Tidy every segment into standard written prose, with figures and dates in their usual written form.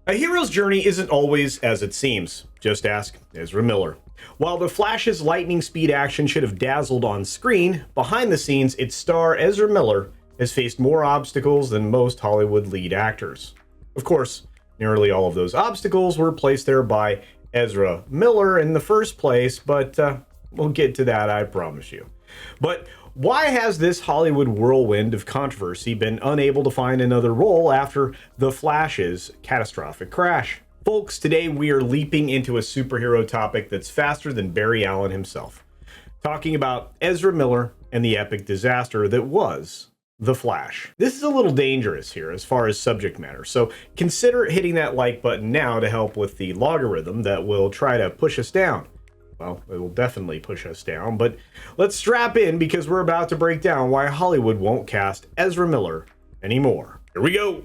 A hero's journey isn't always as it seems. Just ask Ezra Miller. While the Flash's lightning speed action should have dazzled on screen, behind the scenes, its star Ezra Miller has faced more obstacles than most Hollywood lead actors. Of course, nearly all of those obstacles were placed there by Ezra Miller in the first place, but we'll get to that, I promise you. But why has this Hollywood whirlwind of controversy been unable to find another role after The Flash's catastrophic crash? Folks, today we are leaping into a superhero topic that's faster than Barry Allen himself. Talking about Ezra Miller and the epic disaster that was The Flash. This is a little dangerous here as far as subject matter, so consider hitting that like button now to help with the logarithm that will try to push us down. Well, it will definitely push us down, but let's strap in because we're about to break down why Hollywood won't cast Ezra Miller anymore. Here we go!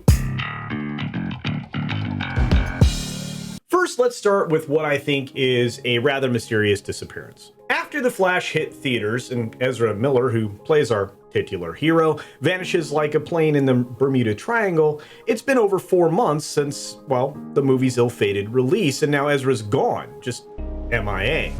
First, let's start with what I think is a rather mysterious disappearance. After The Flash hit theaters and Ezra Miller, who plays our titular hero, vanishes like a plane in the Bermuda Triangle, it's been over 4 months since, well, the movie's ill-fated release, and now Ezra's gone, just MIA.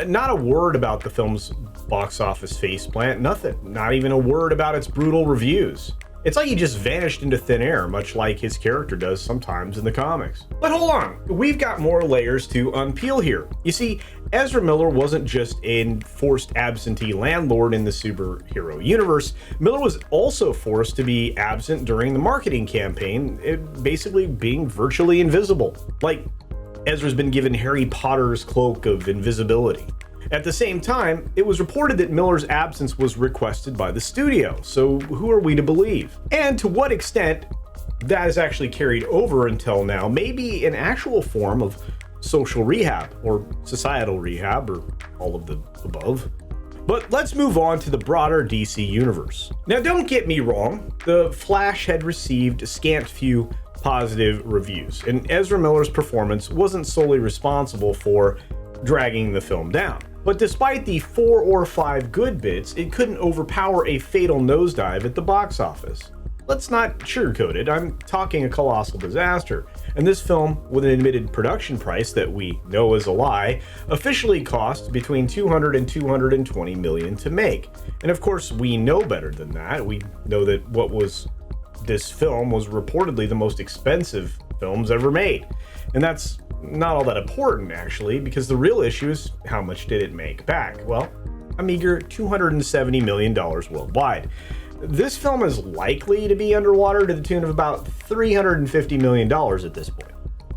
Not a word about the film's box office faceplant, nothing. Not even a word about its brutal reviews. It's like he just vanished into thin air, much like his character does sometimes in the comics. But hold on, we've got more layers to unpeel here. You see, Ezra Miller wasn't just a forced absentee landlord in the superhero universe. Miller was also forced to be absent during the marketing campaign, basically being virtually invisible. Like, Ezra's been given Harry Potter's cloak of invisibility. At the same time, it was reported that Miller's absence was requested by the studio, so who are we to believe? And to what extent that is actually carried over until now may be an actual form of social rehab, or societal rehab, or all of the above. But let's move on to the broader DC universe. Now don't get me wrong, The Flash had received a scant few positive reviews, and Ezra Miller's performance wasn't solely responsible for dragging the film down. But despite the 4 or 5 good bits, it couldn't overpower a fatal nosedive at the box office. Let's not sugarcoat it, I'm talking a colossal disaster. And this film, with an admitted production price that we know is a lie, officially cost between $200 and $220 million to make. And of course, we know better than that. We know that this film was reportedly the most expensive films ever made. And that's not all that important, actually, because the real issue is how much did it make back? Well, a meager $270 million worldwide. This film is likely to be underwater to the tune of about $350 million at this point.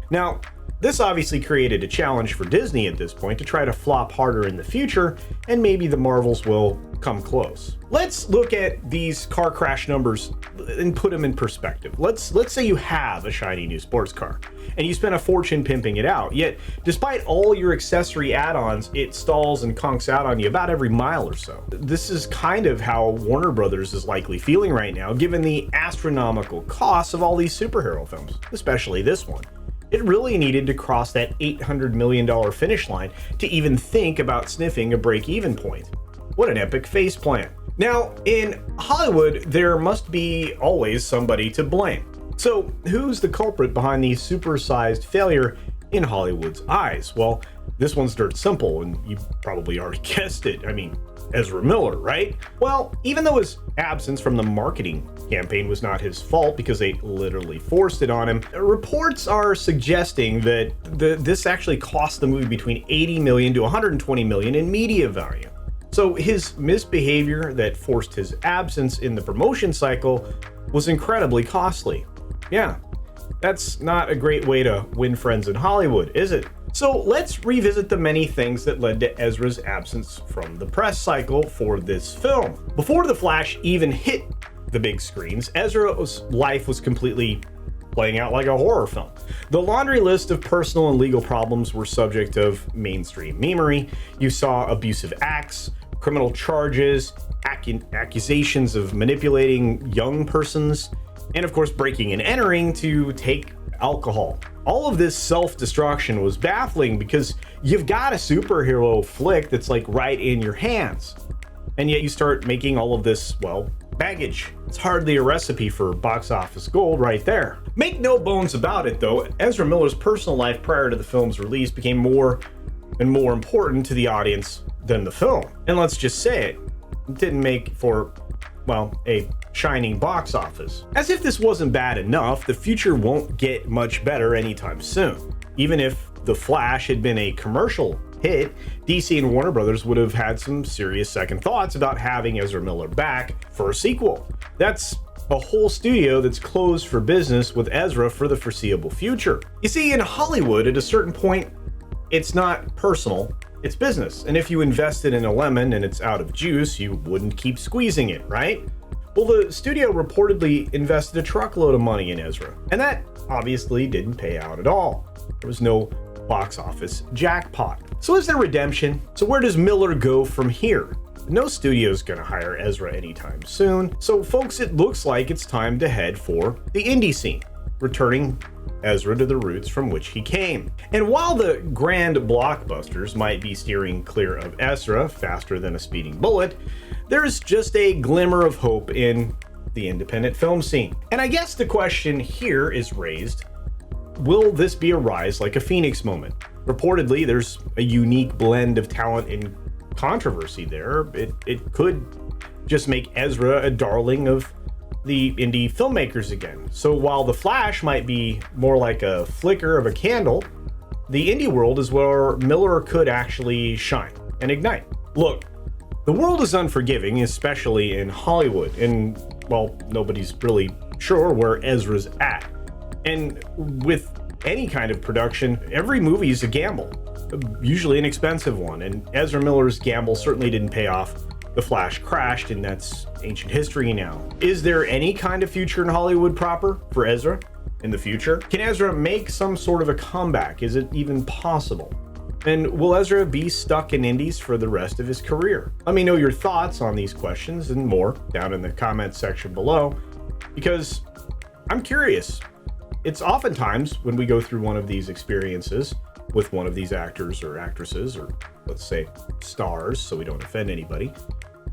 Now, this obviously created a challenge for Disney at this point to try to flop harder in the future, and maybe the Marvels will come close. Let's look at these car crash numbers and put them in perspective. Let's say you have a shiny new sports car, and you spent a fortune pimping it out, yet despite all your accessory add-ons, it stalls and conks out on you about every mile or so. This is kind of how Warner Brothers is likely feeling right now, given the astronomical costs of all these superhero films, especially this one. It really needed to cross that $800 million finish line to even think about sniffing a break-even point. What an epic faceplant. Now, in Hollywood, there must be always somebody to blame. So, who's the culprit behind the supersized failure in Hollywood's eyes? Well, this one's dirt simple, and you probably already guessed it. I mean, Ezra Miller, right? Well, even though his absence from the marketing campaign was not his fault because they literally forced it on him, reports are suggesting that this actually cost the movie between $80 million to $120 million in media value. So his misbehavior that forced his absence in the promotion cycle was incredibly costly. Yeah, that's not a great way to win friends in Hollywood, is it? So let's revisit the many things that led to Ezra's absence from the press cycle for this film. Before The Flash even hit the big screens, Ezra's life was completely playing out like a horror film. The laundry list of personal and legal problems were subject of mainstream memery. You saw abusive acts, criminal charges, accusations of manipulating young persons, and of course breaking and entering to take alcohol. All of this self-destruction was baffling because you've got a superhero flick that's like right in your hands. And yet you start making all of this, well, baggage. It's hardly a recipe for box office gold right there. Make no bones about it though, Ezra Miller's personal life prior to the film's release became more and more important to the audience than the film. And let's just say it didn't make for, well, a shining box office. As if this wasn't bad enough, the future won't get much better anytime soon. Even if The Flash had been a commercial hit, DC and Warner Brothers would have had some serious second thoughts about having Ezra Miller back for a sequel. That's a whole studio that's closed for business with Ezra for the foreseeable future. You see, in Hollywood, at a certain point, it's not personal, it's business. And if you invested in a lemon and it's out of juice, you wouldn't keep squeezing it, right? Well, the studio reportedly invested a truckload of money in Ezra, and that obviously didn't pay out at all. There was no box office jackpot. So is there redemption? So where does Miller go from here? No studio's gonna hire Ezra anytime soon, so folks, it looks like it's time to head for the indie scene, returning Ezra to the roots from which he came. And while the grand blockbusters might be steering clear of Ezra faster than a speeding bullet, there's just a glimmer of hope in the independent film scene. And I guess the question here is raised, will this be a rise like a Phoenix moment? Reportedly, there's a unique blend of talent and controversy there. It could just make Ezra a darling of the indie filmmakers again. So while The Flash might be more like a flicker of a candle, the indie world is where Miller could actually shine and ignite. Look, the world is unforgiving, especially in Hollywood, and well, nobody's really sure where Ezra's at. And with any kind of production, every movie is a gamble, usually an expensive one, and Ezra Miller's gamble certainly didn't pay off. The Flash crashed, and that's ancient history now. Is there any kind of future in Hollywood proper for Ezra in the future? Can Ezra make some sort of a comeback? Is it even possible? And will Ezra be stuck in indies for the rest of his career? Let me know your thoughts on these questions and more down in the comments section below, because I'm curious. It's oftentimes when we go through one of these experiences with one of these actors or actresses, or let's say stars, so we don't offend anybody,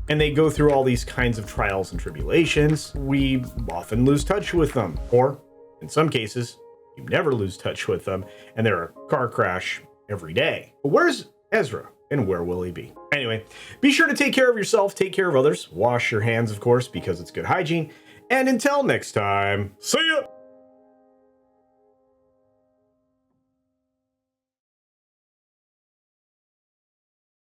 and they go through all these kinds of trials and tribulations, we often lose touch with them. Or in some cases, you never lose touch with them, and they're a car crash every day. But where's Ezra, and where will he be? Anyway, be sure to take care of yourself, take care of others, wash your hands, of course, because it's good hygiene, and until next time, see ya!